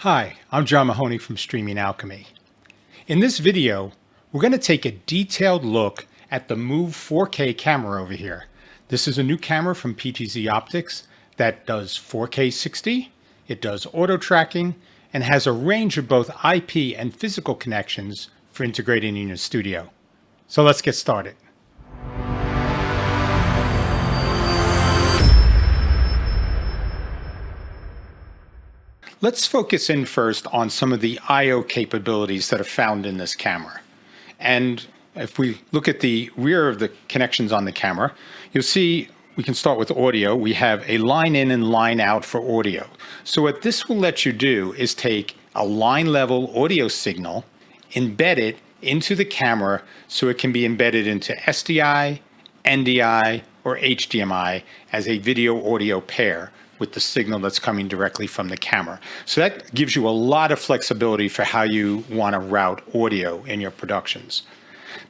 Hi, I'm John Mahoney from Streaming Alchemy. In this video, we're going to take a detailed look at the Move 4K camera over here. This is a new camera from PTZ Optics that does 4K 60, it does auto tracking, and has a range of both IP and physical connections for integrating in your studio. So let's get started. Let's focus in first on some of the I/O capabilities that are found in this camera. And if we look at the rear of the connections on the camera, you'll see we can start with audio. We have a line in and line out for audio. So what this will let you do is take a line level audio signal, embed it into the camera so it can be embedded into SDI, NDI, or HDMI as a video audio pair with the signal that's coming directly from the camera. So that gives you a lot of flexibility for how you want to route audio in your productions.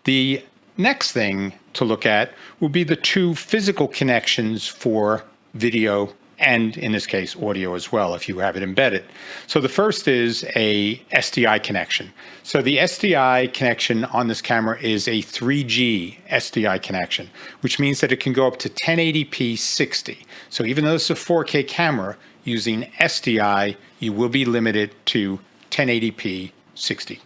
The next thing to look at will be the two physical connections for video and, in this case, audio as well, if you have it embedded. So the first is a SDI connection. So the SDI connection on this camera is a 3G SDI connection, which means that it can go up to 1080p 60. So even though it's a 4K camera, using SDI, you will be limited to 1080p 60.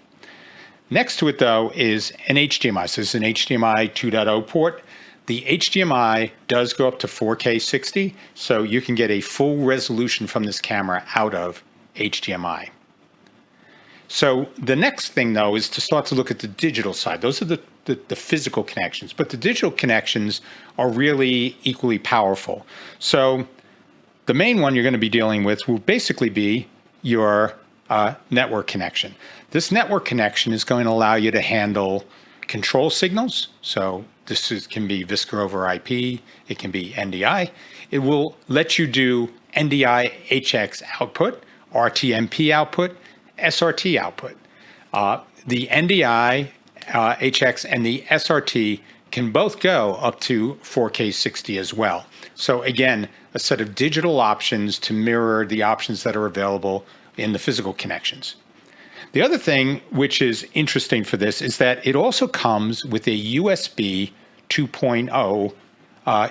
Next to it, though, is an HDMI. So this is an HDMI 2.0 port. The HDMI does go up to 4K 60, so you can get a full resolution from this camera out of HDMI. So the next thing, though, is to start to look at the digital side. Those are the physical connections, but the digital connections are really equally powerful. So the main one you're going to be dealing with will basically be your network connection. This network connection is going to allow you to handle control signals. So this can be VSCR over IP, it can be NDI. It will let you do NDI HX output, RTMP output, SRT output. The NDI HX and the SRT can both go up to 4K 60 as well. So again, a set of digital options to mirror the options that are available in the physical connections. The other thing which is interesting for this is that it also comes with a USB 2.0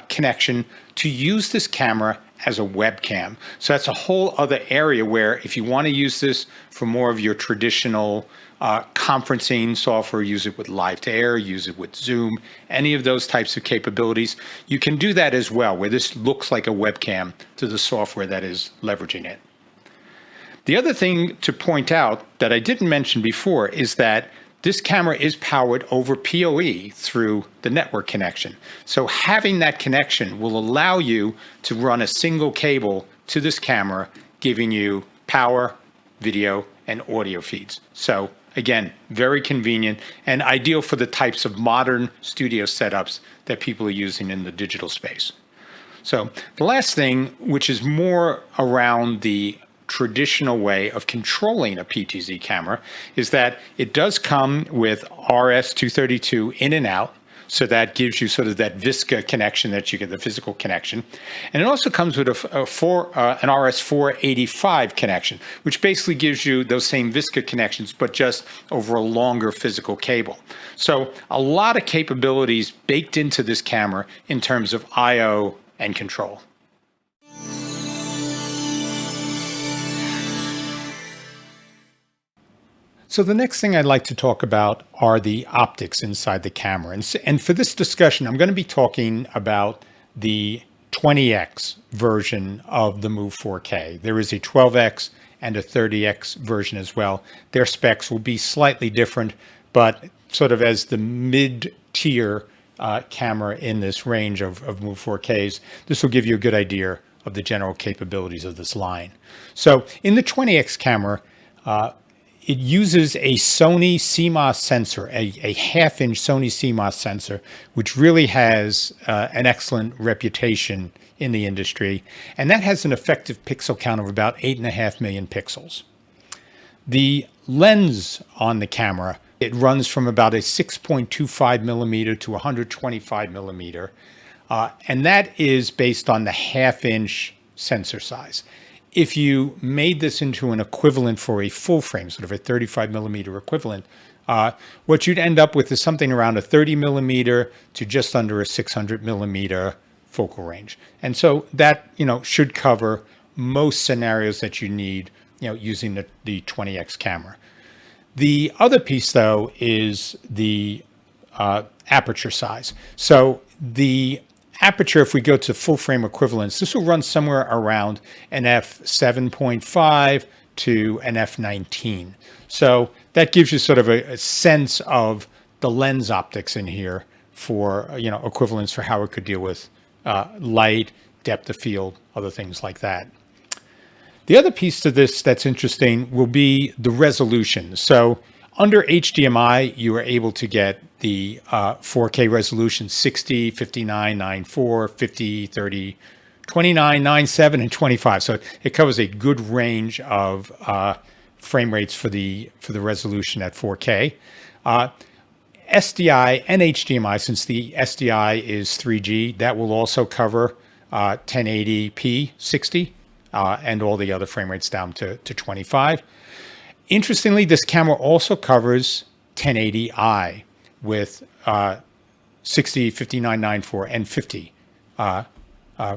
connection to use this camera as a webcam. So that's a whole other area where if you want to use this for more of your traditional conferencing software, use it with Live to Air, use it with Zoom, any of those types of capabilities, you can do that as well, where this looks like a webcam to the software that is leveraging it. The other thing to point out that I didn't mention before is that this camera is powered over PoE through the network connection. So having that connection will allow you to run a single cable to this camera, giving you power, video, and audio feeds. So again, very convenient and ideal for the types of modern studio setups that people are using in the digital space. So the last thing, which is more around the traditional way of controlling a PTZ camera, is that it does come with RS-232 in and out. So that gives you sort of that VSCA connection that you get, the physical connection. And it also comes with an RS-485 connection, which basically gives you those same VSCA connections, but just over a longer physical cable. So a lot of capabilities baked into this camera in terms of I/O and control. So the next thing I'd like to talk about are the optics inside the camera. And for this discussion, I'm going to be talking about the 20X version of the Move 4K. There is a 12X and a 30X version as well. Their specs will be slightly different, but sort of as the mid-tier camera in this range of Move 4Ks, this will give you a good idea of the general capabilities of this line. So in the 20X camera, it uses a Sony CMOS sensor, a half-inch Sony CMOS sensor, which really has an excellent reputation in the industry. And that has an effective pixel count of about 8.5 million pixels. The lens on the camera, it runs from about a 6.25 millimeter to 125 millimeter. And that is based on the half-inch sensor size. if you made this into an equivalent for a full frame, sort of a 35 millimeter equivalent, what you'd end up with is something around a 30 millimeter to just under a 600 millimeter focal range. And so that, should cover most scenarios that you need, using the 20x camera. The other piece, though, is the aperture size. So the aperture, if we go to full frame equivalents, this will run somewhere around an f7.5 to an f19. So that gives you sort of a sense of the lens optics in here for, equivalents for how it could deal with light, depth of field, other things like that. The other piece to this that's interesting will be the resolution. So under HDMI, you are able to get the 4K resolution 60, 59, 9.4, 50, 30, 29, 9.7, and 25. So it covers a good range of frame rates for the resolution at 4K. SDI and HDMI, since the SDI is 3G, that will also cover 1080p 60 and all the other frame rates down to 25. Interestingly, this camera also covers 1080i with 60, 59, 9.4, and 50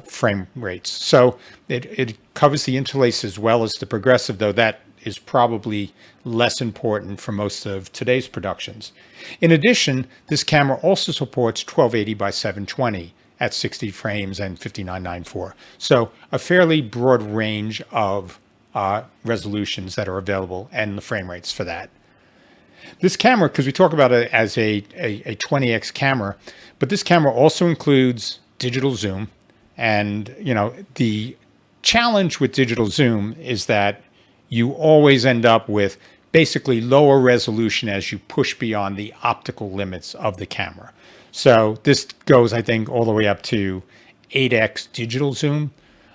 frame rates. So it covers the interlace as well as the progressive, though that is probably less important for most of today's productions. In addition, this camera also supports 1280 by 720 at 60 frames and 59.94. So a fairly broad range of resolutions that are available and the frame rates for that. This camera, because we talk about it as a 20x camera, but this camera also includes digital zoom. And, the challenge with digital zoom is that you always end up with basically lower resolution as you push beyond the optical limits of the camera. So this goes, I think, all the way up to 8x digital zoom.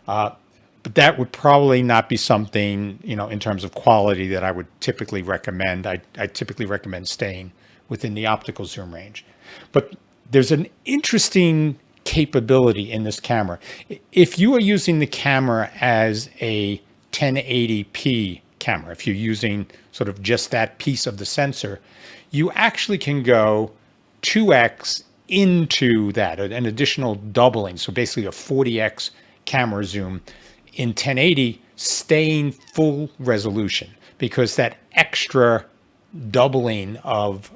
But that would probably not be something, in terms of quality that I would typically recommend. I typically recommend staying within the optical zoom range. But there's an interesting capability in this camera. If you are using the camera as a 1080p camera, if you're using sort of just that piece of the sensor, you actually can go 2x into that, an additional doubling. So basically a 40x camera zoom in 1080, staying full resolution, because that extra doubling of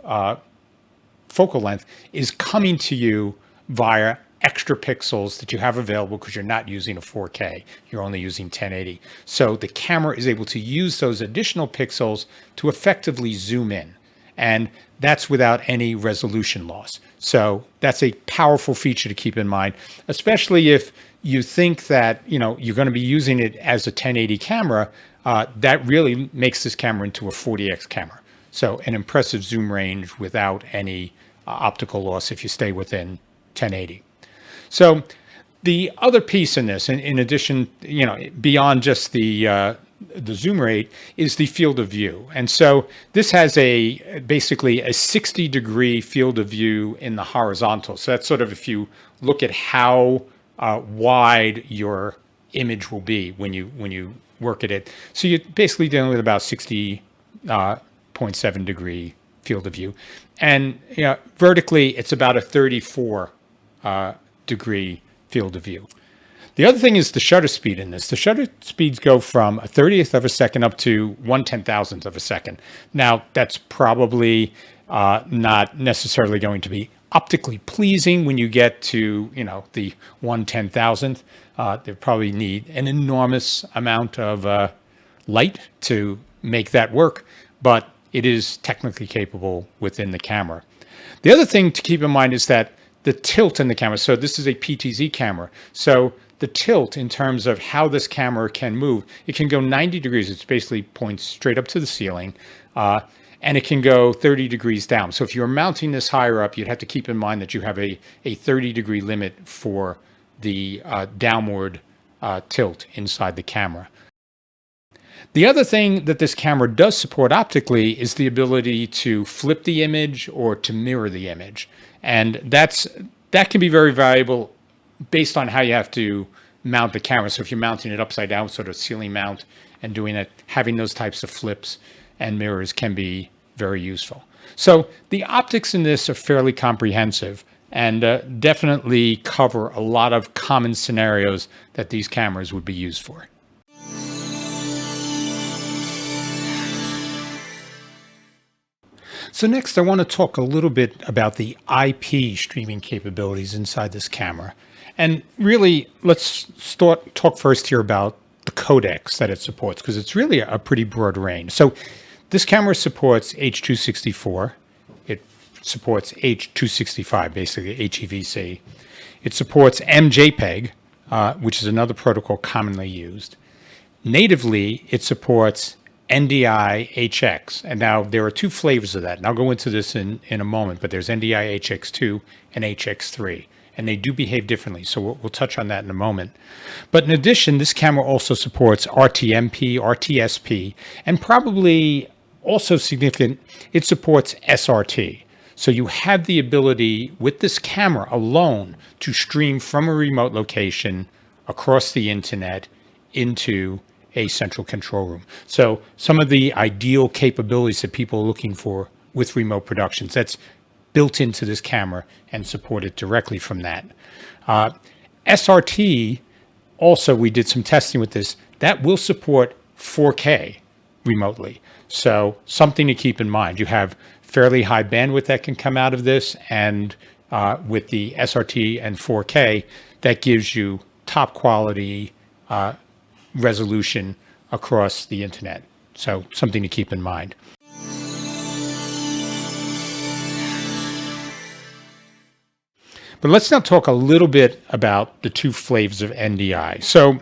focal length is coming to you via extra pixels that you have available because you're not using a 4K, you're only using 1080. So the camera is able to use those additional pixels to effectively zoom in. And that's without any resolution loss. So that's a powerful feature to keep in mind, especially if you think that, you're going to be using it as a 1080 camera. That really makes this camera into a 40x camera. So an impressive zoom range without any optical loss if you stay within 1080. So the other piece in this, in addition, beyond just the zoom rate, is the field of view. And so this has basically a 60-degree field of view in the horizontal. So that's sort of if you look at how wide your image will be when you work at it. So you're basically dealing with about 60.7 degree field of view. And vertically, it's about a 34 degree field of view. The other thing is the shutter speed in this. The shutter speeds go from a 30th of a second up to 1/10,000th of a second. Now, that's probably not necessarily going to be optically pleasing when you get to, the 1/10,000th. They probably need an enormous amount of light to make that work, but it is technically capable within the camera. The other thing to keep in mind is that the tilt in the camera, so this is a PTZ camera, so the tilt in terms of how this camera can move, it can go 90 degrees. It's basically points straight up to the ceiling, and it can go 30 degrees down. So if you're mounting this higher up, you'd have to keep in mind that you have a 30-degree limit for the downward tilt inside the camera. The other thing that this camera does support optically is the ability to flip the image or to mirror the image. And that can be very valuable based on how you have to mount the camera. So if you're mounting it upside down, sort of ceiling mount and doing it, having those types of flips and mirrors can be very useful. So the optics in this are fairly comprehensive and definitely cover a lot of common scenarios that these cameras would be used for. So next, I want to talk a little bit about the IP streaming capabilities inside this camera. And really, let's talk first here about the codecs that it supports, because it's really a pretty broad range. So this camera supports H.264. It supports H.265, basically HEVC. It supports MJPEG, which is another protocol commonly used. Natively, it supports NDI-HX. And now there are two flavors of that. And I'll go into this in a moment, but there's NDI-HX2 and HX3. And they do behave differently. So we'll touch on that in a moment. But in addition, this camera also supports RTMP, RTSP, and probably also significant, it supports SRT. So you have the ability with this camera alone to stream from a remote location across the internet into a central control room. So some of the ideal capabilities that people are looking for with remote productions, that's built into this camera and supported directly from that. SRT, also we did some testing with this, that will support 4K remotely. So something to keep in mind. You have fairly high bandwidth that can come out of this, and with the SRT and 4K, that gives you top quality resolution across the internet. So something to keep in mind. But let's now talk a little bit about the two flavors of NDI. So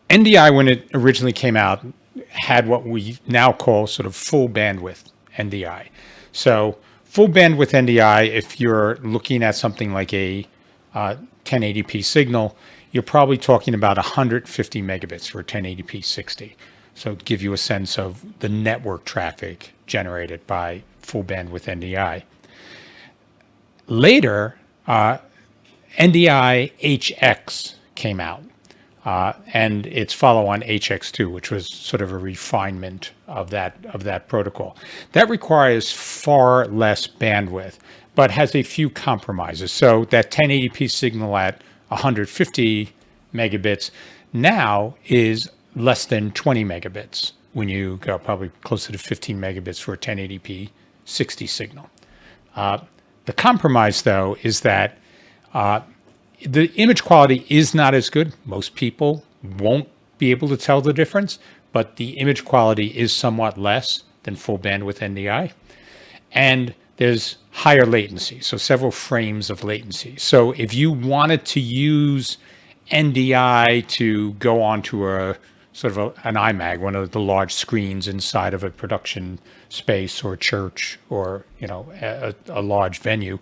NDI, when it originally came out, had what we now call sort of full bandwidth NDI. So full bandwidth NDI, if you're looking at something like a 1080p signal, you're probably talking about 150 megabits for 1080p 60. So to give you a sense of the network traffic generated by full bandwidth NDI. Later, NDI HX came out, and its follow-on HX2, which was sort of a refinement of that protocol. That requires far less bandwidth, but has a few compromises. So that 1080p signal at 150 megabits now is less than 20 megabits when you go probably closer to 15 megabits for a 1080p 60 signal. The compromise, though, is that the image quality is not as good. Most people won't be able to tell the difference, but the image quality is somewhat less than full bandwidth NDI. And there's higher latency, so several frames of latency. So if you wanted to use NDI to go onto a sort of an iMac, one of the large screens inside of a production space or church or a large venue,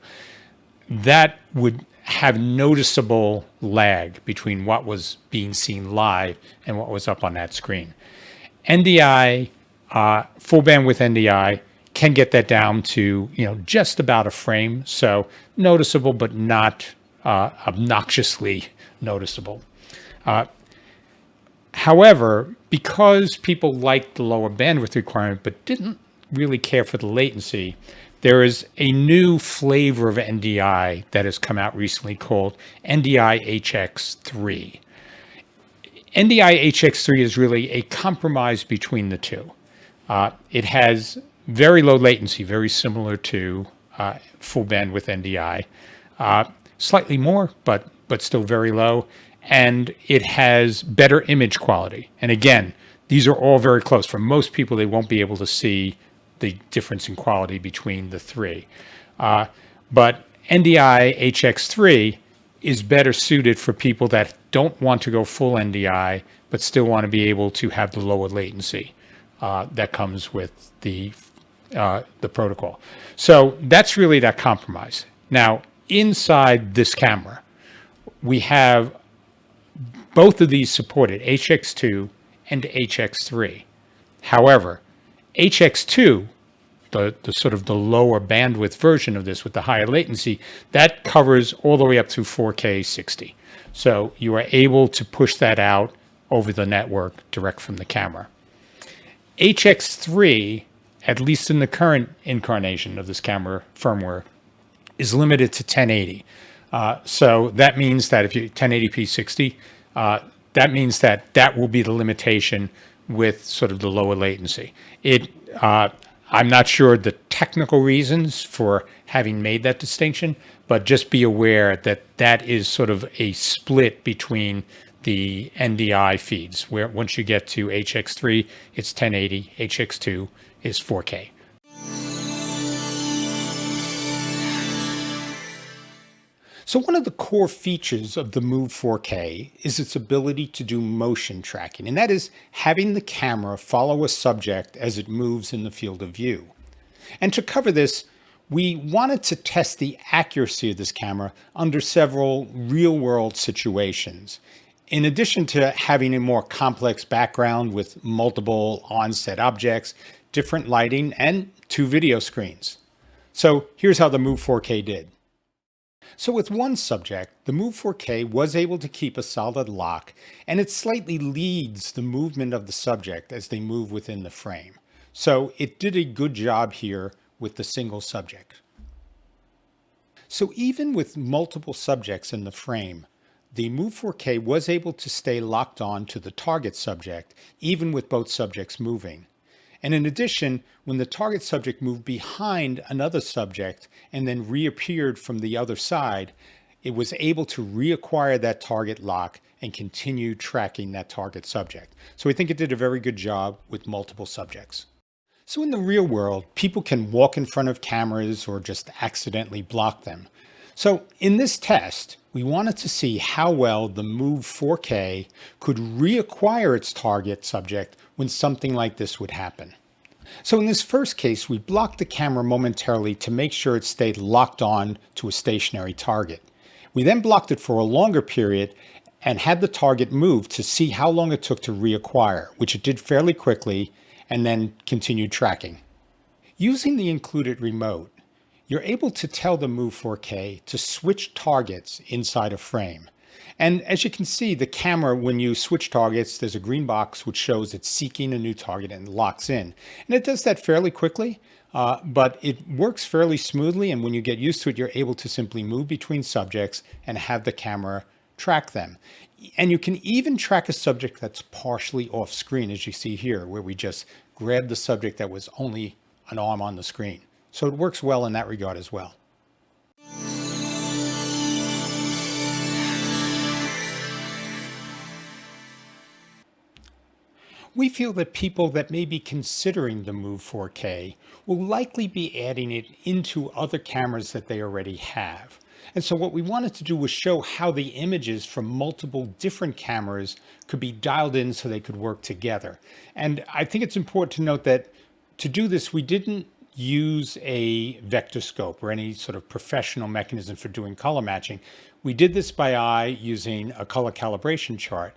that would have noticeable lag between what was being seen live and what was up on that screen. NDI, full bandwidth NDI, can get that down to just about a frame, so noticeable but not obnoxiously noticeable. However, because people liked the lower bandwidth requirement but didn't really care for the latency, there is a new flavor of NDI that has come out recently called NDI HX3. NDI HX3 is really a compromise between the two. It has very low latency, very similar to full bandwidth NDI, slightly more, but still very low. And it has better image quality. And again, these are all very close. For most people, they won't be able to see the difference in quality between the three. But NDI HX3 is better suited for people that don't want to go full NDI, but still want to be able to have the lower latency that comes with the protocol. So that's really that compromise. Now, inside this camera, we have both of these supported, HX2 and HX3. However, HX2 the sort of the lower bandwidth version of this with the higher latency, that covers all the way up to 4K 60. So you are able to push that out over the network direct from the camera. HX3, at least in the current incarnation of this camera firmware, is limited to 1080. So that means that if you 1080p 60, that means that that will be the limitation with sort of the lower latency. I'm not sure the technical reasons for having made that distinction, but just be aware that that is sort of a split between the NDI feeds, where once you get to HX3, it's 1080, HX2 is 4K. So one of the core features of the Move 4K is its ability to do motion tracking, and that is having the camera follow a subject as it moves in the field of view. And to cover this, we wanted to test the accuracy of this camera under several real-world situations. In addition to having a more complex background with multiple on-set objects, different lighting, and 2 video screens. So here's how the Move 4K did. So with one subject, the Move 4K was able to keep a solid lock, and it slightly leads the movement of the subject as they move within the frame. So it did a good job here with the single subject. So even with multiple subjects in the frame, the Move 4K was able to stay locked on to the target subject, even with both subjects moving. And in addition, when the target subject moved behind another subject and then reappeared from the other side, it was able to reacquire that target lock and continue tracking that target subject. So we think it did a very good job with multiple subjects. So in the real world, people can walk in front of cameras or just accidentally block them. So in this test, we wanted to see how well the Move 4K could reacquire its target subject when something like this would happen. So in this first case, we blocked the camera momentarily to make sure it stayed locked on to a stationary target. We then blocked it for a longer period and had the target move to see how long it took to reacquire, which it did fairly quickly, and then continued tracking. Using the included remote, you're able to tell the Move 4K to switch targets inside a frame. And as you can see, the camera, when you switch targets, there's a green box which shows it's seeking a new target and locks in. And it does that fairly quickly, but it works fairly smoothly. And when you get used to it, you're able to simply move between subjects and have the camera track them. And you can even track a subject that's partially off screen, as you see here, where we just grabbed the subject that was only an arm on the screen. So it works well in that regard as well. We feel that people that may be considering the Move 4K will likely be adding it into other cameras that they already have. And so what we wanted to do was show how the images from multiple different cameras could be dialed in so they could work together. And I think it's important to note that to do this, we didn't use a vector scope or any sort of professional mechanism for doing color matching. We did this by eye using a color calibration chart.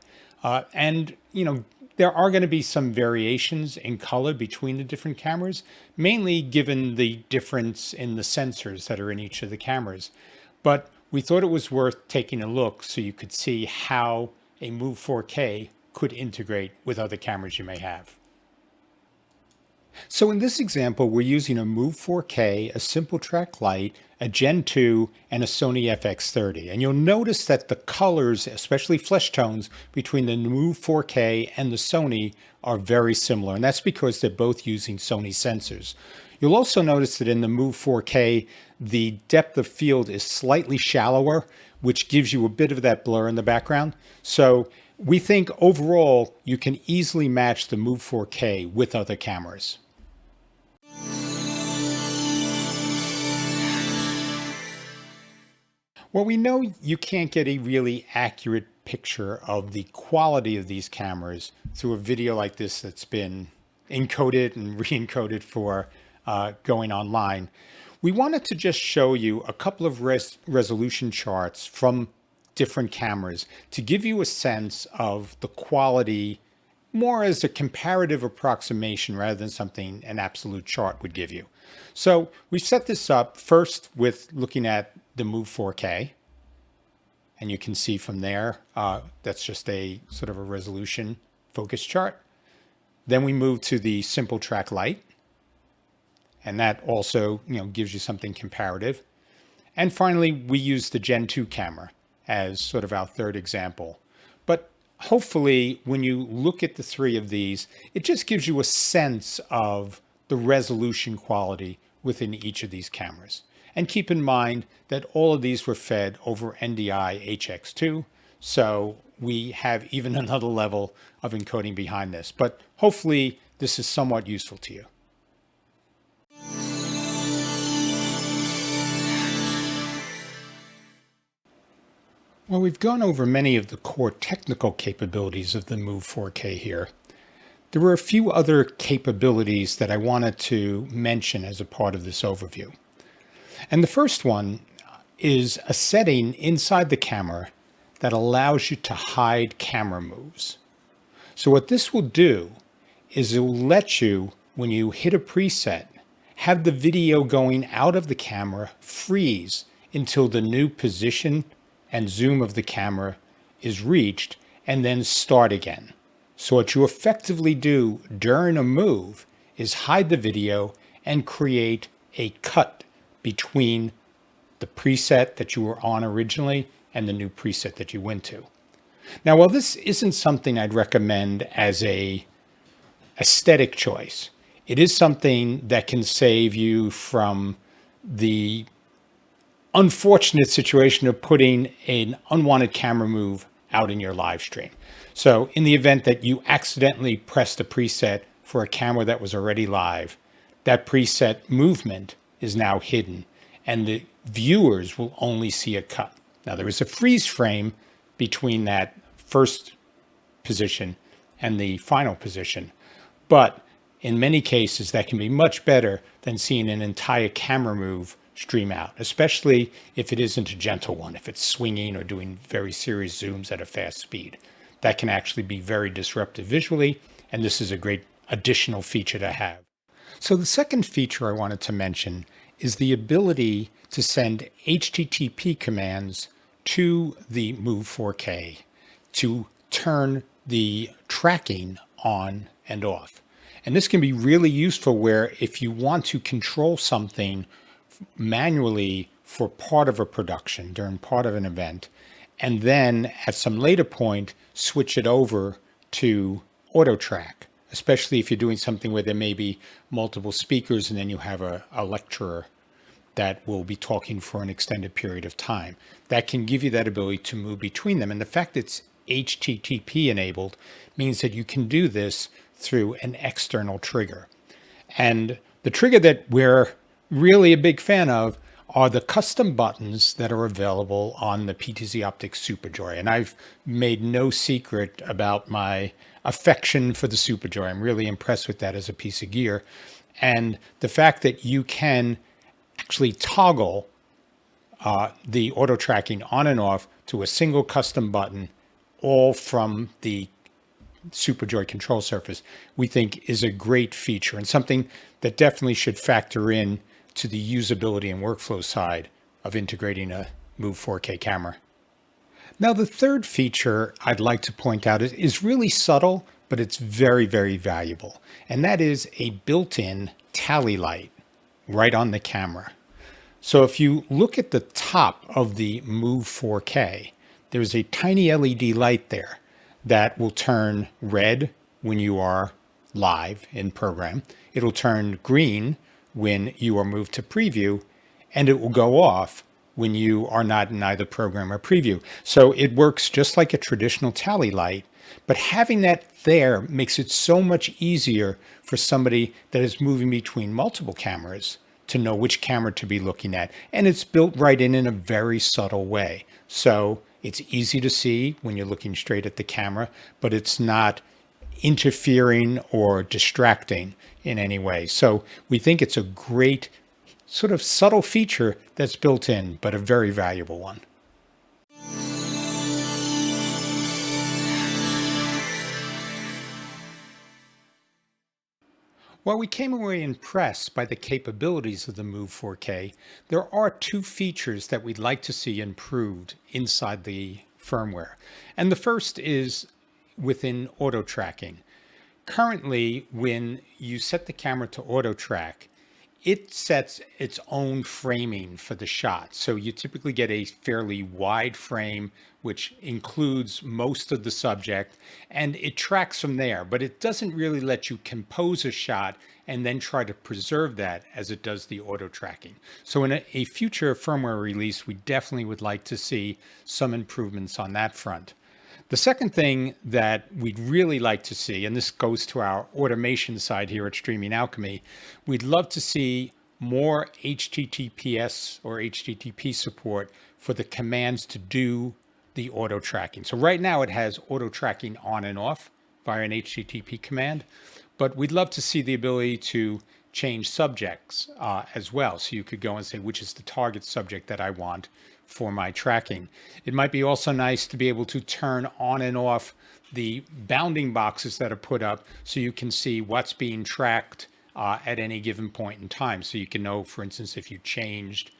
There are going to be some variations in color between the different cameras, mainly given the difference in the sensors that are in each of the cameras. But we thought it was worth taking a look so you could see how a Move 4K could integrate with other cameras you may have. So in this example, we're using a Move 4K, a Simple Track Lite, a Gen 2, and a Sony FX30. And you'll notice that the colors, especially flesh tones, between the Move 4K and the Sony are very similar. And that's because they're both using Sony sensors. You'll also notice that in the Move 4K, the depth of field is slightly shallower, which gives you a bit of that blur in the background. So we think overall, you can easily match the Move 4K with other cameras. Well, we know you can't get a really accurate picture of the quality of these cameras through a video like this that's been encoded and re-encoded for going online. We wanted to just show you a couple of resolution charts from different cameras to give you a sense of the quality more as a comparative approximation rather than something an absolute chart would give you. So we set this up first with looking at the Move 4K. And you can see from there, that's just a sort of a resolution focus chart. Then we move to the Simple Track Lite. And that also, gives you something comparative. And finally, we use the Gen 2 camera as sort of our third example. But hopefully, when you look at the three of these, it just gives you a sense of the resolution quality within each of these cameras. And keep in mind that all of these were fed over NDI HX2. So we have even another level of encoding behind this. But hopefully, this is somewhat useful to you. Well, we've gone over many of the core technical capabilities of the Move 4K here. There were a few other capabilities that I wanted to mention as a part of this overview. And the first one is a setting inside the camera that allows you to hide camera moves. So what this will do is it will let you, when you hit a preset, have the video going out of the camera freeze until the new position and zoom of the camera is reached, and then start again. So what you effectively do during a move is hide the video and create a cut between the preset that you were on originally and the new preset that you went to. Now, while this isn't something I'd recommend as a aesthetic choice, it is something that can save you from the unfortunate situation of putting an unwanted camera move out in your live stream. So in the event that you accidentally pressed a preset for a camera that was already live, that preset movement is now hidden and the viewers will only see a cut. Now there is a freeze frame between that first position and the final position, but in many cases that can be much better than seeing an entire camera move stream out, especially if it isn't a gentle one, if it's swinging or doing very serious zooms at a fast speed. That can actually be very disruptive visually, and this is a great additional feature to have. So the second feature I wanted to mention is the ability to send HTTP commands to the Move 4K to turn the tracking on and off. And this can be really useful where if you want to control something manually for part of a production during part of an event, and then at some later point switch it over to auto track, especially if you're doing something where there may be multiple speakers and then you have a lecturer that will be talking for an extended period of time. That can give you that ability to move between them. And the fact it's HTTP enabled means that you can do this through an external trigger. And the trigger that we're really a big fan of are the custom buttons that are available on the PTZ Optics Superjoy. And I've made no secret about my affection for the Superjoy. I'm really impressed with that as a piece of gear. And the fact that you can actually toggle the auto tracking on and off to a single custom button, all from the Superjoy control surface, we think is a great feature and something that definitely should factor in to the usability and workflow side of integrating a Move 4K camera. Now, the third feature I'd like to point out is really subtle, but it's very, very valuable. And that is a built-in tally light right on the camera. So if you look at the top of the Move 4K, there's a tiny LED light there that will turn red when you are live in program. It'll turn green when you are moved to preview, and it will go off when you are not in either program or preview. So it works just like a traditional tally light, but having that there makes it so much easier for somebody that is moving between multiple cameras to know which camera to be looking at. And it's built right in a very subtle way. So it's easy to see when you're looking straight at the camera, but it's not interfering or distracting in any way. So we think it's a great sort of subtle feature that's built in, but a very valuable one. While we came away impressed by the capabilities of the Move 4K, there are two features that we'd like to see improved inside the firmware. And the first is within auto tracking. Currently, when you set the camera to auto track, it sets its own framing for the shot. So you typically get a fairly wide frame, which includes most of the subject, and it tracks from there, but it doesn't really let you compose a shot and then try to preserve that as it does the auto tracking. So in a future firmware release, we definitely would like to see some improvements on that front. The second thing that we'd really like to see, and this goes to our automation side here at Streaming Alchemy, we'd love to see more HTTPS or HTTP support for the commands to do the auto tracking. So right now it has auto tracking on and off via an HTTP command, but we'd love to see the ability to change subjects as well. So you could go and say, which is the target subject that I want for my tracking. It might be also nice to be able to turn on and off the bounding boxes that are put up so you can see what's being tracked at any given point in time. So you can know, for instance, if you changed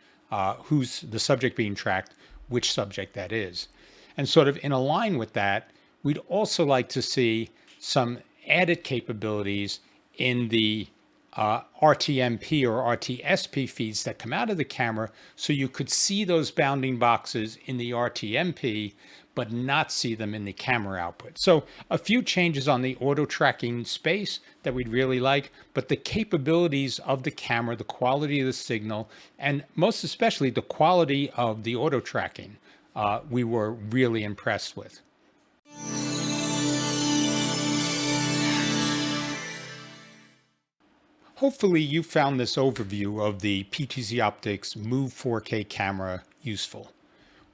who's the subject being tracked, which subject that is. And sort of in line with that, we'd also like to see some added capabilities in the RTMP or RTSP feeds that come out of the camera, so you could see those bounding boxes in the RTMP, but not see them in the camera output. So a few changes on the auto tracking space that we'd really like, but the capabilities of the camera, the quality of the signal, and most especially the quality of the auto tracking, we were really impressed with. Hopefully you found this overview of the PTZ Optics Move 4K camera useful.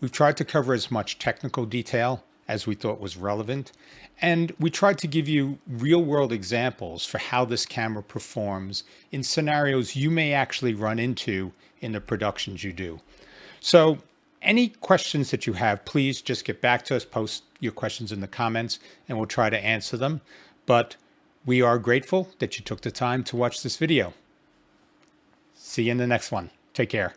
We've tried to cover as much technical detail as we thought was relevant, and we tried to give you real-world examples for how this camera performs in scenarios you may actually run into in the productions you do. So any questions that you have, please just get back to us, post your questions in the comments, and we'll try to answer them. But we are grateful that you took the time to watch this video. See you in the next one. Take care.